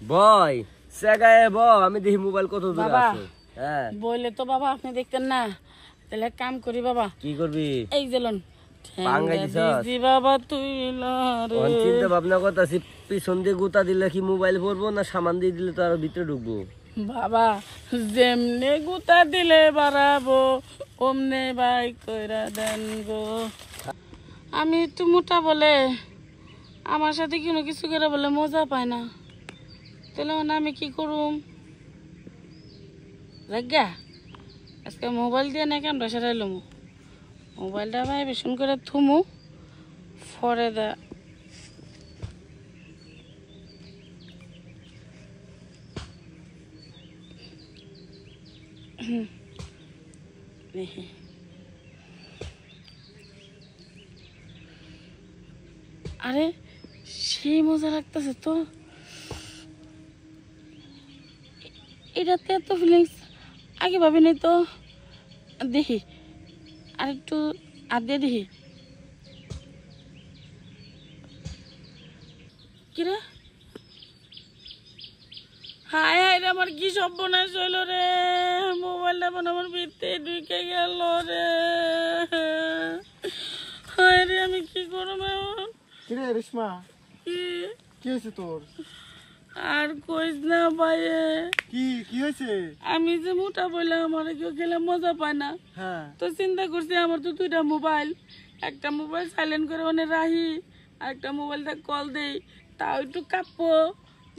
বয় সেগায় ব আমি দেখি মোবাইল কত দূর আছে। হ্যাঁ বইলে তো বাবা আপনি দেখতেন না, তাহলে এক কাম করি বাবা। কি করবি? এই যেলন পাঙ্গাই দিছস বাবা তুই লারে চিন্তা ভাবনা করতেছি পিছন দিয়ে গুতা দিলে কি মোবাইল পড়বো না সামান দিয়ে দিলে তো আরো ভিতরে ঢুকবো। বাবা যেমনে গুতা দিলে বাড়াবো অমনে বাই কইরা দেন গো। আমি একটু মোটা বলে আমার সাথে কোনো কিছু করে বলে মজা পায় না, তাহলে আমি কি করুম? জায়গা আজকে মোবাইল দিয়ে না কেন সারাইলাম, মোবাইলটা ভাই বেশন করে থুমু ফরে দা আরে সেই মজা লাগতেছে তো, এটাতে এত ফিলিংস আগে ভাবিনি তো। দেখি আর একটু আর দিয়ে দেখি কিরে। হায় হায় রে আমার কি সর্বনাশ হইল রে, মোবাইলটা মনে আমার ভিতরে ঢুকে গেল রে। হায় রে আমি কি করব এখন? কিরে রেশমা কি কি হয়েছে তোর? আর কইস না ভাই, কি কি হয়েছে? আমি যে মোটা বললাম আমার কেউ খেলে মজা পায় না, হ্যাঁ তো চিন্তা করছি আমার তো দুইটা মোবাইল, একটা মোবাইল সাইলেন্ট করে ওনে রাহি আর একটা মোবাইলটা কল দেই, তাও একটু কাঁপবো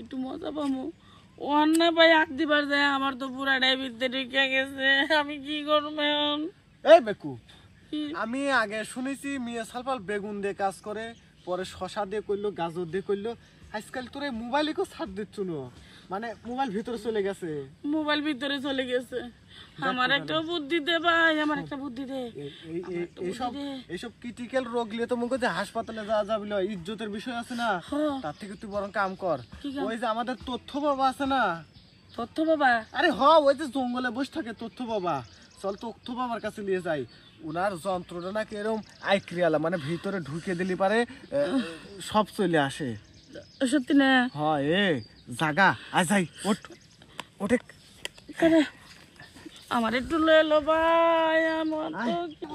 একটু মজা পাবো। ওর না ভাই আট দিবার যায় আমার তো পুরাটাই ভিতরে ঢুকে গেছে, আমি কি করবো এখন? এই বেকু, কি? আমি আগে শুনেছি মিয়া সালপাল বেগুন দিয়ে কাজ করে, পরে শশা দিয়ে করলো, গাজর দিয়ে করলো, আজকাল তোর এই মোবাইলে কেউ ছাড় দিচ্ছ না, মানে মোবাইল ভিতরে চলে গেছে। মোবাইল ভিতরে চলে গেছে, আমার একটা বুদ্ধি দে ভাই, আমার একটা বুদ্ধি দে। এইসব ক্রিটিক্যাল রোগ নিয়ে তো মুখে যে হাসপাতালে যাওয়া যাবে না, ইজ্জতের বিষয় আছে না, তার থেকে তুই বরং কাম কর, ওই যে আমাদের তথ্য বাবা আছে না। তথ্য বাবা? আরে হ, ওই যে জঙ্গলে বসে থাকে তথ্য বাবা, চল তথ্য বাবার কাছে নিয়ে যাই। উনার যন্ত্রটা নাকি এরকম আইক্রিয়ালা, মানে ভিতরে ঢুকে দিলি পারে সব চলে আসে। সত্যি না? হয় এ জাগা আয় যাই, ওঠ ওঠে। আমার একটু লো ভাই, আমার তো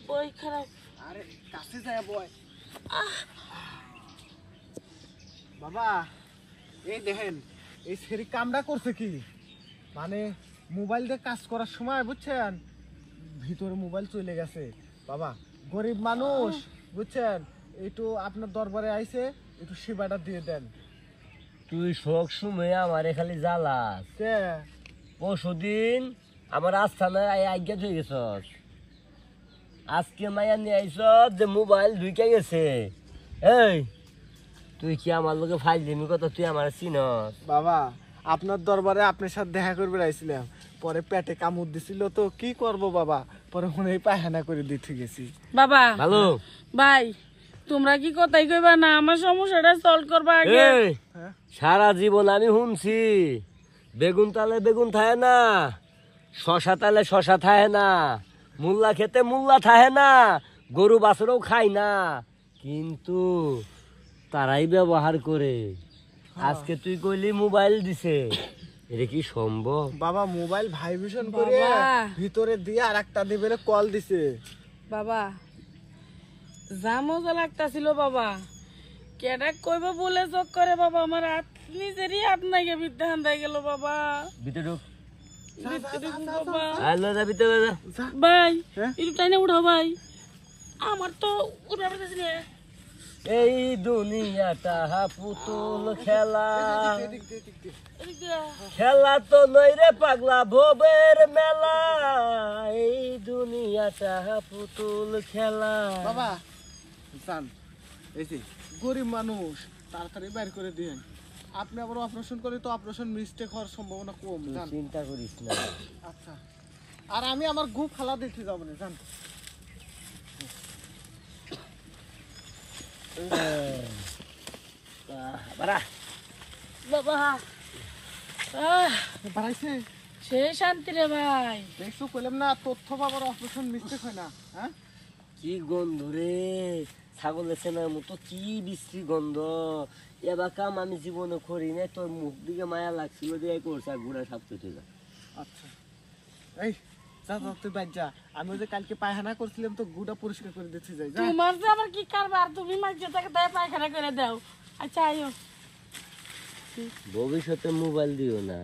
বই খারাপ। আরে কাছে যায় বয় বাবা। এই দেখেন এই সেরি কামটা করছে কি, মানে মোবাইল দিয়ে কাজ করার সময় বুঝছেন ভিতরে মোবাইল চলে গেছে। বাবা গরিব মানুষ বুঝছেন, একটু আপনার দরবারে আইছে, একটু সেবাটা দিয়ে দেন। তুই শোক সময় আমার খালি জ্বালাস। কে পরশুদিন আমার আস্থানায় আজ্ঞা হয়ে গেছ, আজকে মায়া নিয়ে আইস যে মোবাইল ঢুকে গেছে। এই তুই কি আমার লোকে ফাইল দিবি কথা, তুই আমার চিনস? বাবা আপনার দরবারে আপনার সাথে দেখা করবে আইছিলাম, পরে পেটে কামড় দিছিল তো কি করব বাবা, পরে মনে পায়খানা করে দিতে গেছি। বাবা ভালো ভাই, তোমরা কি কথাই কইবা না, আমার সমস্যাটা সলভ করবা আগে। সারা জীবন আমি শুনছি বেগুন তালে বেগুন থাকে না, শশা তালে শশা থাকে না, মূল্লা খেতে মূল্লা থাকে না, গরু বাছুরও খায় না, কিন্তু তারাই ব্যবহার করে। আজকে তুই কইলি মোবাইল দিছে, এটা কি সম্ভব? বাবা মোবাইল ভাইব্রেশন করে ভিতরে দিয়ে আর একটা দিবে কল দিছে। বাবা যা মজা লাগতাছিল বাবা, কেডা কইব বলে চক করে বাবা, আমার হাত নিজেরই হাত নাইগে বিদ্যা হান্দাই গেল বাবা। ভিতরে ঢুক, ভিতরে ঢুক বাবা। আলো যা ভিতরে যা। ভাই একটু টাইনে উঠাও ভাই, আমার তো উঠাবার কাছে নেই। এই দুনিয়াটা পুতুল খেলা, খেলা তো নই রে পাগলা ভবের মেলা, এই দুনিয়াটা পুতুল খেলা। বাবা জান এই যে গরিব মানুষ তাড়াতাড়ি বের করে দিন, আপনি আবার অপারেশন করে তো অপারেশন মিস্টেক হওয়ার সম্ভাবনা কম, জান। চিন্তা করিস না। আচ্ছা, আর আমি আমার গু খালা দেখতে যাবো না, জান। বাবা বাড়াইছে সে শান্তি রে ভাই। দেখছো কইলাম না তথ্য বাবার অপারেশন মিস্টেক হয় না। হ্যাঁ কি গন্ধ রে, ছাগলের সেনার মতো কি বিশ্রী গন্ধ। এবার কাম আমি জীবনে করি না, তোর মুখ দিকে মায়া লাগছিল দিয়ে করছে আর গুড়া সাপ চটে যা। আচ্ছা এই যা যা তুই বাইর যা, আমি ওই যে কালকে পায়খানা করছিলাম তো গুটা পরিষ্কার করে দিতে যাই যা। তোমার যে আবার কি কারবার, তুমি মাঝে থেকে দেয় পায়খানা করে দাও। আচ্ছা আইও। ভবিষ্যতে মোবাইল দিও না।